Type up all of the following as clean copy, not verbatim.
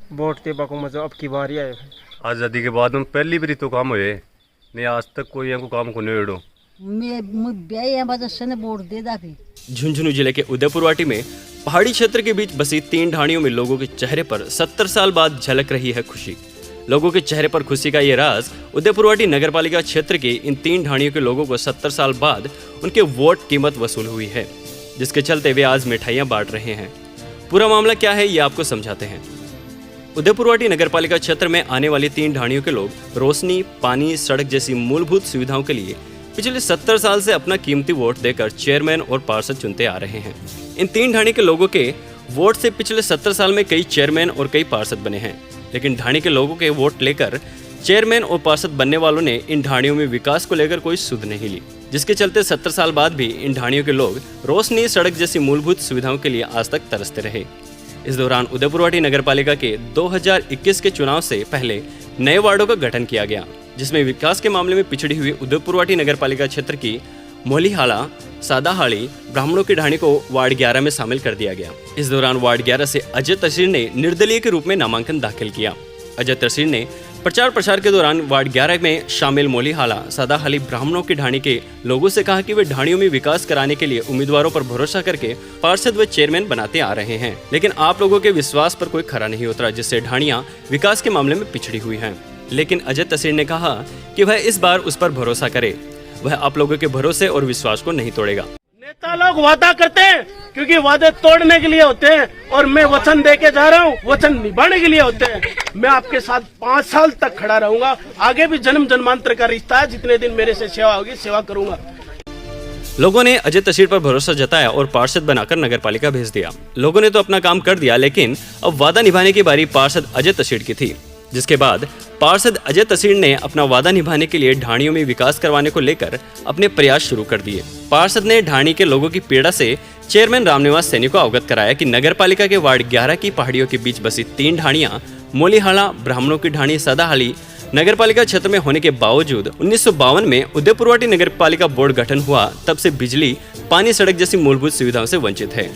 Vote ते बाको मजा अब की बारी आए। आज़ादी के बाद में पहली बारी तो काम हुए नहीं, आज तक कोई को काम को नहीं एड़ो। झुंझुनू जिले के उदयपुरवाटी में पहाड़ी क्षेत्र के बीच बसी 3 ढाणियों में लोगों के चेहरे पर 70 साल बाद झलक रही है खुशी। लोगों के चेहरे पर खुशी का ये राज उदयपुरवाटी नगरपालिका क्षेत्र के इन 3 ढाणियों के लोगों को 70 साल बाद उनके वोट कीमत वसूल हुई है, जिसके चलते वे आज मिठाइयां बांट रहे हैं। पूरा मामला क्या है ये आपको समझाते हैं। उदयपुरवाटी नगरपालिका क्षेत्र में आने वाली 3 ढाणियों के लोग रोशनी, पानी, सड़क जैसी मूलभूत सुविधाओं के लिए पिछले 70 साल से अपना कीमती वोट देकर चेयरमैन और पार्षद चुनते आ रहे हैं। इन 3 ढाणी के लोगों के वोट से पिछले 70 साल में कई चेयरमैन और कई पार्षद बने हैं, लेकिन ढाणी के लोगों के वोट लेकर चेयरमैन और पार्षद बनने वालों ने इन ढाणियों में विकास को लेकर कोई सुध नहीं ली, जिसके चलते 70 साल बाद भी इन ढाणियों के लोग रोशनी, सड़क जैसी मूलभूत सुविधाओं के लिए आज तक तरसते रहे। इस दौरान उदयपुरवाटी नगरपालिका के 2021 के चुनाव से पहले नए वार्डों का गठन किया गया, जिसमें विकास के मामले में पिछड़ी हुई उदयपुरवाटी नगरपालिका क्षेत्र की मोलीहाला, सादाहाली, ब्राह्मणों की ढाणी को वार्ड 11 में शामिल कर दिया गया। इस दौरान वार्ड 11 से अजय तहसीर ने निर्दलीय के रूप में नामांकन दाखिल किया। अजय तहसीर ने प्रचार प्रसार के दौरान वार्ड 11 में शामिल मोलीहाला, सादाहाली, ब्राह्मणों की ढाणी के लोगों से कहा कि वे ढाणियों में विकास कराने के लिए उम्मीदवारों पर भरोसा करके पार्षद व चेयरमैन बनाते आ रहे हैं, लेकिन आप लोगों के विश्वास पर कोई खरा नहीं उतरा, जिससे ढाणियां विकास के मामले में पिछड़ी हुई हैं। लेकिन अजय तहसीर ने कहा कि वह इस बार उस पर भरोसा करे, वह आप लोगों के भरोसे और विश्वास को नहीं तोड़ेगा। नेता लोग वादा करते हैं क्योंकि वादे तोड़ने के लिए होते हैं, और मैं वचन दे के जा रहा हूँ, वचन निभाने के लिए होते हैं। मैं आपके साथ 5 साल तक खड़ा रहूंगा, आगे भी जन्म जन्मांतर का रिश्ता है, जितने दिन मेरे से सेवा होगी सेवा करूंगा। लोगों ने अजय तहसीर पर भरोसा जताया और पार्षद बनाकर नगरपालिका भेज दिया। लोगों ने तो अपना काम कर दिया, लेकिन अब वादा निभाने की बारी पार्षद अजय तहसीर की थी, जिसके बाद पार्षद अजय तहसीर ने अपना वादा निभाने के लिए ढाणियों में विकास करवाने को लेकर अपने प्रयास शुरू कर दिए। पार्षद ने ढाणी के लोगों की पीड़ा से चेयरमैन रामनिवास सैनी को अवगत कराया कि नगरपालिका के वार्ड 11 की पहाड़ियों के बीच बसी 3 ढाणियां मोलीहाला, ब्राह्मणों की ढाणी, सादाहाली नगरपालिका क्षेत्र में होने के बावजूद 1952 में उदयपुरवाटी नगरपालिका बोर्ड गठन हुआ, तब से बिजली, पानी, सड़क जैसी मूलभूत सुविधाओं से वंचित है।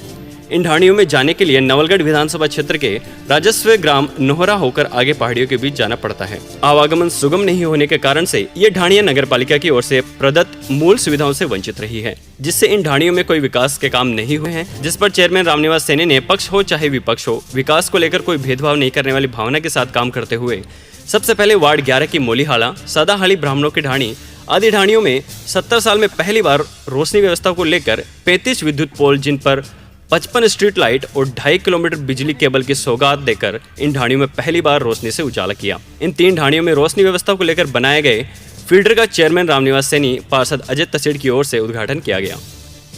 इन ढाणियों में जाने के लिए नवलगढ़ विधानसभा क्षेत्र के राजस्व ग्राम नोहरा होकर आगे पहाड़ियों के बीच जाना पड़ता है। आवागमन सुगम नहीं होने के कारण से ये ढाणियां नगरपालिका की ओर से प्रदत्त मूल सुविधाओं से वंचित रही है, जिससे इन ढाणियों में कोई विकास के काम नहीं हुए हैं, जिस पर चेयरमैन रामनिवास सैनी ने पक्ष हो चाहे विपक्ष हो, विकास को लेकर कोई भेदभाव नहीं करने वाली भावना के साथ काम करते हुए सबसे पहले वार्ड 11 की मोलीहाला, सादाहाली, ब्राह्मणों की ढाणी आदि ढाणियों में 70 साल में पहली बार रोशनी व्यवस्था को लेकर 35 विद्युत पोल, जिन पर 55 स्ट्रीट लाइट और 2.5 किलोमीटर बिजली केबल की सौगात देकर इन ढाणियों में पहली बार रोशनी से उजाला किया। इन 3 ढाणियों में रोशनी व्यवस्था को लेकर बनाए गए फीडर का चेयरमैन रामनिवास सैनी, पार्षद अजय तहसीर की ओर से उद्घाटन किया गया।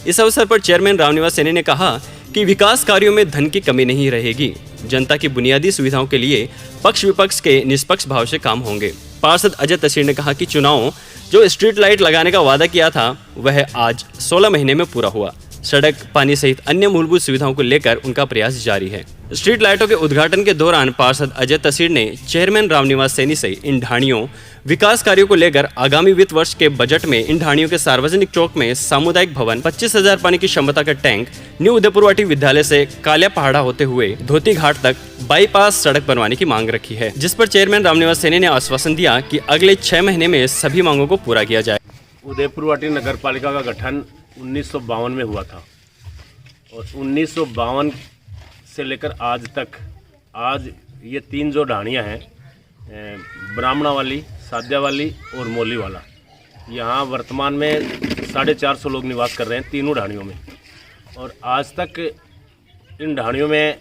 इस अवसर पर चेयरमैन रामनिवास सैनी ने कहा कि विकास कार्यों में धन की कमी नहीं रहेगी, जनता की बुनियादी सुविधाओं के लिए पक्ष विपक्ष के निष्पक्ष भाव से काम होंगे। पार्षद अजय तहसीर ने कहा कि चुनाव जो स्ट्रीट लाइट लगाने का वादा किया था वह आज 16 महीने में पूरा हुआ। सड़क, पानी सहित अन्य मूलभूत सुविधाओं को लेकर उनका प्रयास जारी है। स्ट्रीट लाइटों के उद्घाटन के दौरान पार्षद अजय तहसीर ने चेयरमैन रामनिवास सैनी से इन ढाणियों विकास कार्यों को लेकर आगामी वित्त वर्ष के बजट में इन ढाणियों के सार्वजनिक चौक में सामुदायिक भवन, 25,000 पानी की क्षमता का टैंक, न्यू उदयपुरवाटी विद्यालय से कालिया पहाड़ा होते हुए धोती घाट तक बाईपास सड़क बनवाने की मांग रखी है, जिस पर चेयरमैन रामनिवास सैनी ने आश्वासन दिया कि अगले 6 महीने में सभी मांगों को पूरा किया जाए। उदयपुरवाटी नगरपालिका का गठन 1952 में हुआ था, और 1952 से लेकर आज तक, आज ये 3 जो ढाणियाँ हैं, ब्राह्मणा वाली, साद्या वाली और मोली वाला, यहाँ वर्तमान में 450 लोग निवास कर रहे हैं तीनों ढाणियों में। और आज तक इन ढाणियों में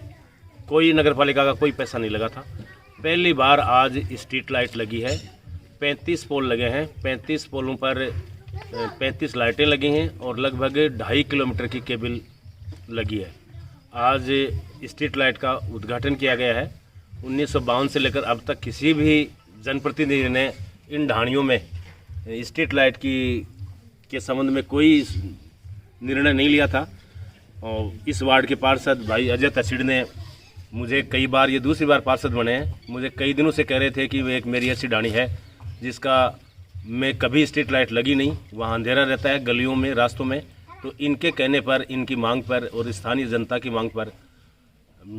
कोई नगरपालिका का कोई पैसा नहीं लगा था। पहली बार आज स्ट्रीट लाइट लगी है, 35 पोल लगे हैं, 35 पोलों पर 35 लाइटें लगी हैं और लगभग 2.5 किलोमीटर की केबल लगी है। आज स्ट्रीट लाइट का उद्घाटन किया गया है। 1952 से लेकर अब तक किसी भी जनप्रतिनिधि ने इन ढाणियों में स्ट्रीट लाइट के संबंध में कोई निर्णय नहीं लिया था। और इस वार्ड के पार्षद भाई अजय तहसीर ने मुझे कई बार, ये दूसरी बार पार्षद बने हैं, मुझे कई दिनों से कह रहे थे कि वो एक मेरी ऐसी ढाणी है जिसका में कभी स्ट्रीट लाइट लगी नहीं, वहाँ अंधेरा रहता है गलियों में, रास्तों में। तो इनके कहने पर, इनकी मांग पर और स्थानीय जनता की मांग पर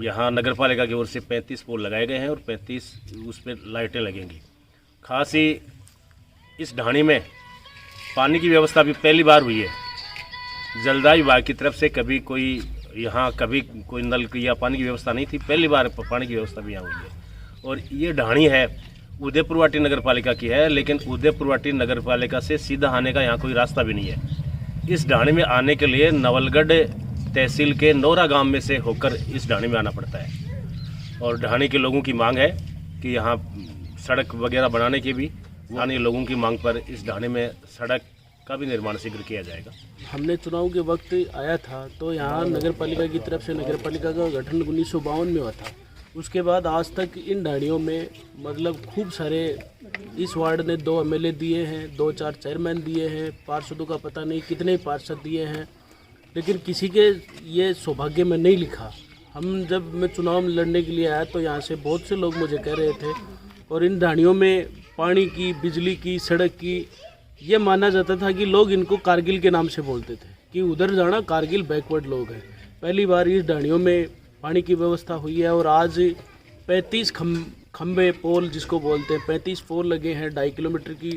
यहाँ नगर पालिका की ओर से 35 पोल लगाए गए हैं और 35 उस पर लाइटें लगेंगी। खास ही इस ढाणी में पानी की व्यवस्था भी पहली बार हुई है। जलदाय विभाग की तरफ से कभी कोई नल की या पानी की व्यवस्था नहीं थी, पहली बार पानी की व्यवस्था भी यहाँ हुई है। और ये ढाणी है उदयपुरवाटी नगर पालिका की है, लेकिन उदयपुरवाटी नगर पालिका से सीधा आने का यहाँ कोई रास्ता भी नहीं है। इस ढाणी में आने के लिए नवलगढ़ तहसील के नौरा गांव में से होकर इस ढाणी में आना पड़ता है। और ढाणी के लोगों की मांग है कि यहाँ सड़क वगैरह बनाने की भी स्थानीय लोगों की मांग पर इस ढाणी में सड़क का भी निर्माण शीघ्र किया जाएगा। हमने चुनाव के वक्त आया था तो यहाँ नगर पालिका की तरफ से नगर पालिका का गठन 1952 में हुआ था। उसके बाद आज तक इन ढाणियों में मतलब खूब सारे, इस वार्ड ने 2 एमएलए दिए हैं, 2-4 चेयरमैन दिए हैं, पार्षदों का पता नहीं कितने पार्षद दिए हैं, लेकिन किसी के ये सौभाग्य में नहीं लिखा। जब मैं चुनाव में लड़ने के लिए आया तो यहाँ से बहुत से लोग मुझे कह रहे थे, और इन ढाणियों में पानी की, बिजली की, सड़क की, ये माना जाता था कि लोग इनको कारगिल के नाम से बोलते थे कि उधर जाना कारगिल बैकवर्ड लोग हैं। पहली बार इस ढाणियों में पानी की व्यवस्था हुई है और आज 35 खंबे पोल जिसको बोलते हैं, 35 पोल लगे हैं, 2.5 किलोमीटर की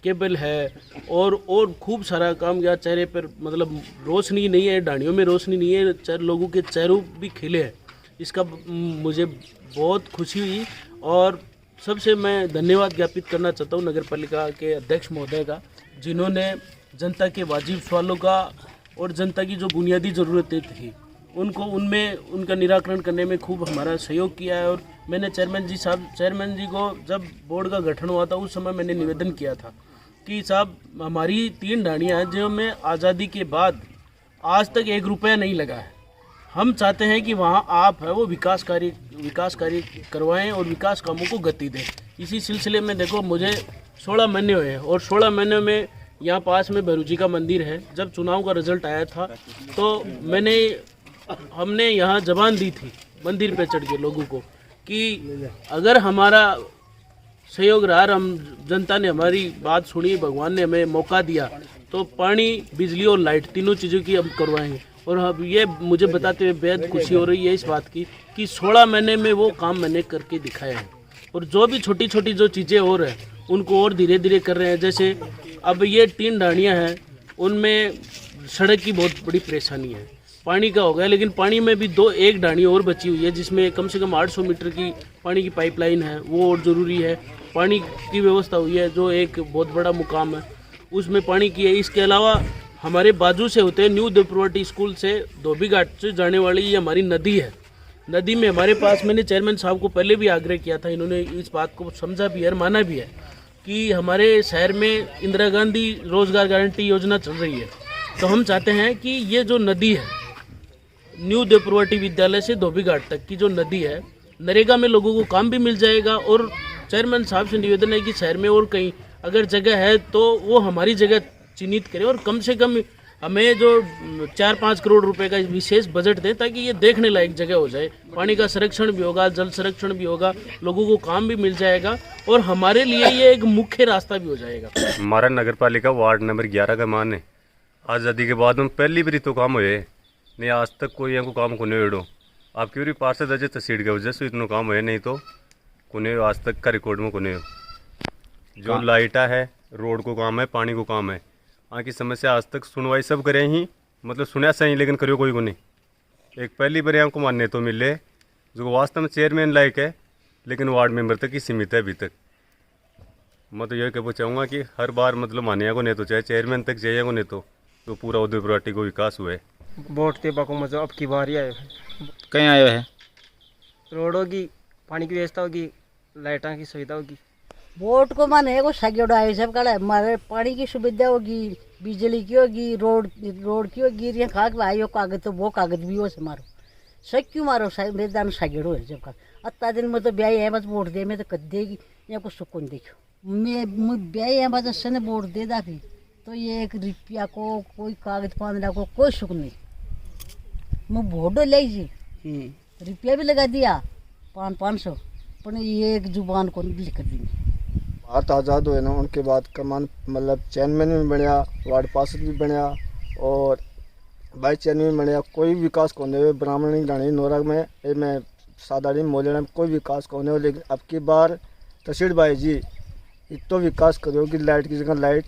केबल है और खूब सारा काम किया। चेहरे पर मतलब रोशनी नहीं है, ढाणियों में रोशनी नहीं है, लोगों के चेहरों भी खिले हैं। इसका मुझे बहुत खुशी हुई और सबसे मैं धन्यवाद ज्ञापित करना चाहता हूँ नगर पालिका के अध्यक्ष महोदय का, जिन्होंने जनता के वाजिब सवालों का और जनता की जो बुनियादी ज़रूरतें थी उनका निराकरण करने में खूब हमारा सहयोग किया है। और मैंने चेयरमैन जी को जब बोर्ड का गठन हुआ था उस समय मैंने निवेदन किया था कि साहब हमारी 3 ढाणियाँ हैं जो में आज़ादी के बाद आज तक 1 रुपया नहीं लगा है। हम चाहते हैं कि वहाँ आप है वो विकास कार्य करवाएं और विकास कामों को गति दें। इसी सिलसिले में देखो मुझे 16 महीने हुए हैं और 16 महीने में यहाँ पास में भैरू जी का मंदिर है। जब चुनाव का रिजल्ट आया था तो हमने यहाँ जबान दी थी मंदिर पे चढ़ के लोगों को कि अगर हमारा सहयोग रहा, हम जनता ने हमारी बात सुनी, भगवान ने हमें मौका दिया तो पानी, बिजली और लाइट तीनों चीज़ों की हम करवाएंगे। और अब ये मुझे बताते हुए बेहद खुशी हो रही है इस बात की कि 16 महीने में वो काम मैंने करके दिखाया है। और जो भी छोटी छोटी जो चीज़ें हो रही हैं उनको और धीरे धीरे कर रहे हैं। जैसे अब ये 3 ढाणियाँ हैं, उनमें सड़क की बहुत बड़ी परेशानी है, पानी का हो गया, लेकिन पानी में भी 1 ढाणी और बची हुई है जिसमें कम से कम 800 मीटर की पानी की पाइपलाइन है, वो और ज़रूरी है। पानी की व्यवस्था हुई है जो एक बहुत बड़ा मुकाम है, उसमें पानी की है। इसके अलावा हमारे बाजू से होते हैं न्यू उदयपुरवाटी स्कूल से धोबी घाट से जाने वाली ये हमारी नदी है। नदी में हमारे पास, मैंने चेयरमैन साहब को पहले भी आग्रह किया था, इन्होंने इस बात को समझा भी है और माना भी है कि हमारे शहर में इंदिरा गांधी रोजगार गारंटी योजना चल रही है। तो हम चाहते हैं कि ये जो नदी है न्यू उदयपुरवाटी विद्यालय से धोबी घाट तक की जो नदी है, नरेगा में लोगों को काम भी मिल जाएगा। और चेयरमैन साहब से निवेदन है कि शहर में और कहीं अगर जगह है तो वो हमारी जगह चिन्हित करें और कम से कम हमें जो 4-5 करोड़ रुपए का विशेष बजट दें ताकि ये देखने लायक जगह हो जाए। पानी का संरक्षण भी होगा, जल संरक्षण भी होगा, लोगों को काम भी मिल जाएगा और हमारे लिए ये एक मुख्य रास्ता भी हो जाएगा। हमारा नगर पालिका वार्ड नंबर 11 का मान है। आज़ादी के बाद में पहली बार तो काम हुए नहीं, आज तक कोई यहाँ को काम को नहीं उड़ो। आप क्यों पार्षद अजय तहसील के वजह से इतना काम हुए, नहीं तो कोने आज तक का रिकॉर्ड में कोने जो लाइटा है, रोड को काम है, पानी को काम है। यहाँ की समस्या आज तक सुनवाई सब करे ही, मतलब सुना सही लेकिन करियो कोई को नहीं। एक पहली बार यहाँ को मानने तो मिले जो वास्तव में चेयरमैन लायक है, लेकिन वार्ड मेंबर तक ही सीमित है अभी तक। मैं तो यही कहना चाहूँगा कि हर बार मतलब मानिया को नहीं तो चाहे चेयरमैन तक चाहिए को नहीं तो पूरा उदयपुरवाटी को विकास हुआ है। वोट के बाको मजो अब की बारी आए कहीं आयो है, रोड होगी, पानी की व्यवस्था होगी, लाइटा की सुविधा होगी। वोट को माने है को सगेड़ो आए सब काला हमारे पानी की सुविधा होगी, बिजली की होगी, रोड की होगी, ये खाक आयो कागज तो वो कागज भी हो से मारो सच क्यों मारो मैदान सगेड़ो है जब का अत्ता दिन में तो ब्याह है बस वोट दे में तो कद देगी या कुछ सुकून देखो मैं ब्याह है बस सने वोट दे दा फिर तो ये 1 रुपया को कोई कागज पाना को कोई सुख नहीं। मैं वोट ले रुपया भी लगा दिया 500 पर ये एक जुबान को लिख दी। भारत आज़ाद हुए ना उनके बाद कमान मतलब चेयरमैन भी बनया, वार्ड पार्षद भी बनया और भाई चैन में मने कोई विकास कोने हुए ब्राह्मणी डाणी नोरा में ए में सादाड़ी मोलेना में कोई विकास कोने हो, लेकिन अब की बार तहसील भाई जी इतो विकास करो कि लाइट की जगह लाइट,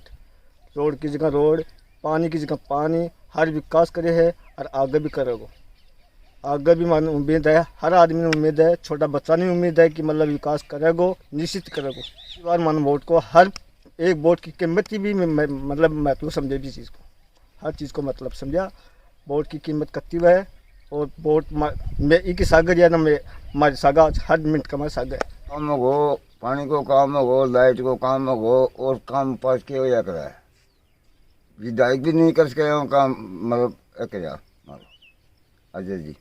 रोड की जगह रोड, पानी की जगह पानी, हर विकास करे है और आगे भी करेगो। आगे भी मन उम्मीद है, हर आदमी ने उम्मीद है, छोटा बच्चा ने उम्मीद है कि मतलब विकास करेगो, निश्चित करेगो। इस बार मन वोट को हर एक वोट की कीमत की भी मतलब महत्व समझे भी चीज़ को, हर चीज़ को मतलब समझा। वोट की कीमत कत्ती है और वोट में एक सागर या ना में हमारे सागा हर मिनट का हमारे सागर काम हो, पानी को काम हो, लाइट को काम हो और काम पास के हो या करा है विधायक भी नहीं कर सके काम मतलब क्या अजय जी।